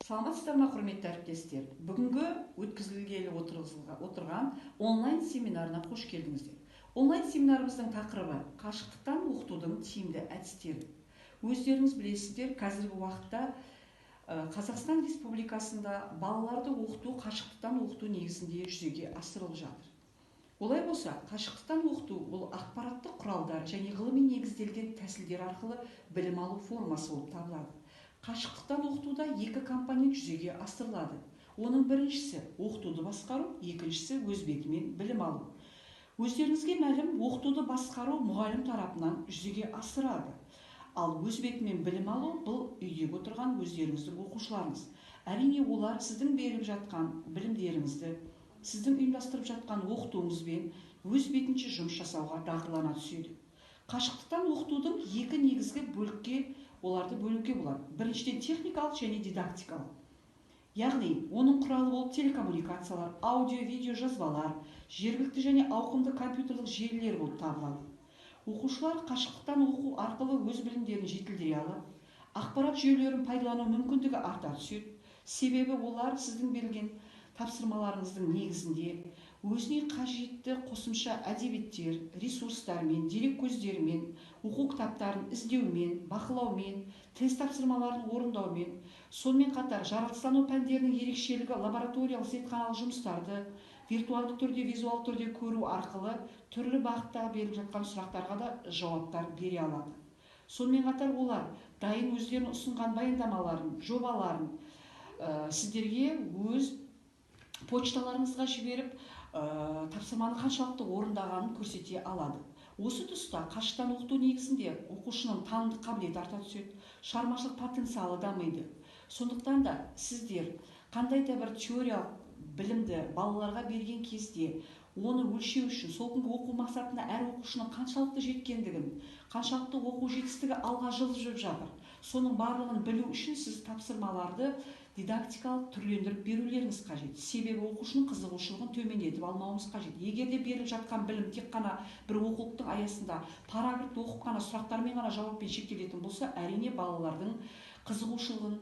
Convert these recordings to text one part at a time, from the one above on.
Саламатсыздар ма, құрметті әріптестер? Бүгінгі өткізілгелі отырған онлайн семинарына қош келдіңіздер. Онлайн семинарымыздың тақырыбы қашықтықтан оқытудың тиімді әдістері. Өздеріңіз білесіздер, қазіргі уақытта Қазақстан Республикасында балаларды оқыту қашықтықтан оқыту негізінде жүзеге асырылып жатыр. Олай болса, қашықтықтан оқыту бұл ақпараттық құралдар және ғылыми негізделген тәсілдер арқылы білім алу формасы болып табылады. Қашықтықтан оқытуда екі компонент жүзеге асырылады. Оның біріншісі оқытуды басқару, екіншісі өз бетімен білім алу. Өздеріңізге мәлім, оқытуды басқару мұғалім тарапынан жүзеге асырады. Ал өз бетімен білім алу бұл үйде отырған өздеріңіздің оқушыларыңыз. Әрине олар сіздің беріп жатқан білімдеріңізді, сіздің ұйымдастырып жатқан оқытуыңызбен өз бетінше жұмыс жасауға дағдылана түседі. Қашықтықтан оқытудың екі негізгі оларды бөлуге болады. Біріншіден техникалық және дидактикалық. Яғни, оның құралы болып телекоммуникациялар, аудио-видео жазбалар, жергілікті және ауқымды компьютерлік желілер болып табылады. Оқушылар қашықтықтан оқу арқылы өз білімдерін жетілдіре алады. Ақпарат жүйелерін пайдалану мүмкіндігі арта түседі. Себебі олар сіздің берілген тапсырмаларыңыздың негізінде өзіне қажетті қосымша әдебиеттер, ресурстармен, дереккөздермен, оқу кітаптарын іздеумен, бақылаумен, тест тапсырмаларын орындаумен, сонымен қатар жаратылыстану пәндерінің ерекшелігі лабораториялық зертханалық жұмыстарды виртуалды түрде, визуалды түрде көру арқылы түрлі бағытта беріліп жатқан сұрақтарға да жауаптар бере алады. Сонымен қатар олар дайын өздерінің ұсынған баяндамаларын, жобаларын сіздерге өз почталарыңызға жіберіп, тапсырманы қаншалықты орындағанын көрсете алады. Осы тұста қашықтан оқыту негізінде оқушының танымдық қабілеті арта түседі, шығармашылық потенциалы дамиды. Сондықтан да сіздер қандай да бір теориялық білімді балаларға берген кезде оны өлшеу үшін, сол күнгі оқу мақсатына әр оқушының қаншалықты жеткендігін, қаншалықты оқу жетістігі алға жылжып жатыр, соның барлығын білу үшін сіз тапсырмаларды дидактикалық түрлендіріп берулеріңіз қажет. Себебі оқушының қызығушылығын төмендетіп алмауымыз қажет. Егер де беріліп жатқан білім тек қана бір оқулықтың аясында параграфты оқып қана сұрақтармен ғана жауаппен шектелетін болса, әрине балалардың қызығушылығын,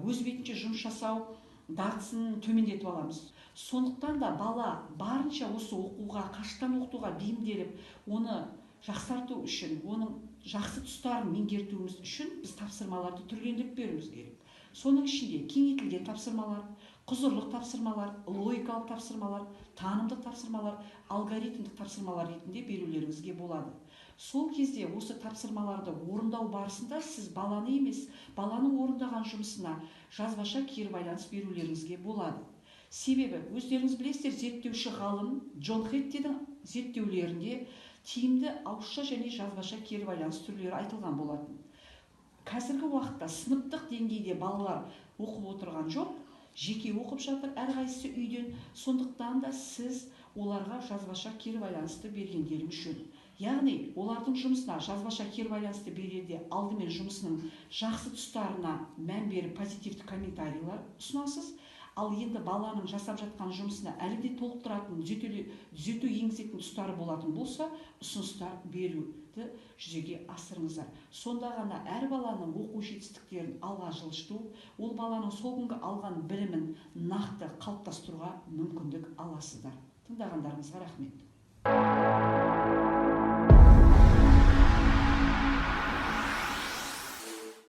өз бетінше жұмыс жасау дағдысын төмендетіп аламыз. Сондықтан да бала барынша осы оқуға, қашықтан оқытуға бейімделіп, оны жақсарту үшін, оның жақсы тұстарын меңгертуіміз үшін біз тапсырмаларды түрлендіріп беруіміз керек. Соның ішінде кеңейтілген тапсырмалар, құзырлық тапсырмалар, логикалық тапсырмалар, танымдық тапсырмалар, алгоритмдік тапсырмалар ретінде берулеріңізге болады. Сол кезде осы тапсырмаларды орындау барысында сіз баланы емес, баланың орындаған жұмысына жазбаша кері байланыс берулеріңізге болады. Себебі өздеріңіз білесіздер, зерттеуші ғалым Джон Хеттидің зерттеулерінде тиімді ауызша және жазбаша кері байланыс түрлері айтылған болатын. Қазіргі уақытта сыныптық деңгейде балалар оқып отырған жоқ, жеке оқып жатыр әрқайсысы үйден. Сондықтан да сіз оларға жазбаша кері байланысты бергендеріңіз жөн. Яғни, олардың жұмысына жазбаша кері байланысты берерде алдымен жұмысының жақсы тұстарына мән беріп позитивті комментарийлер ұсынасыз. Ал енді баланың жасап жатқан жұмысына әлі де толықтыратын, түзету енгізетін тұстары болатын болса, ұсыныстар беруді жүзеге асырыңыздар. Сонда ғана әр баланың оқу жетістіктерін алға жылжыту, ол баланың сол күнгі алған білімін нақты қалыптастыруға мүмкіндік аласыздар. Тыңдағандарыңызға рахмет.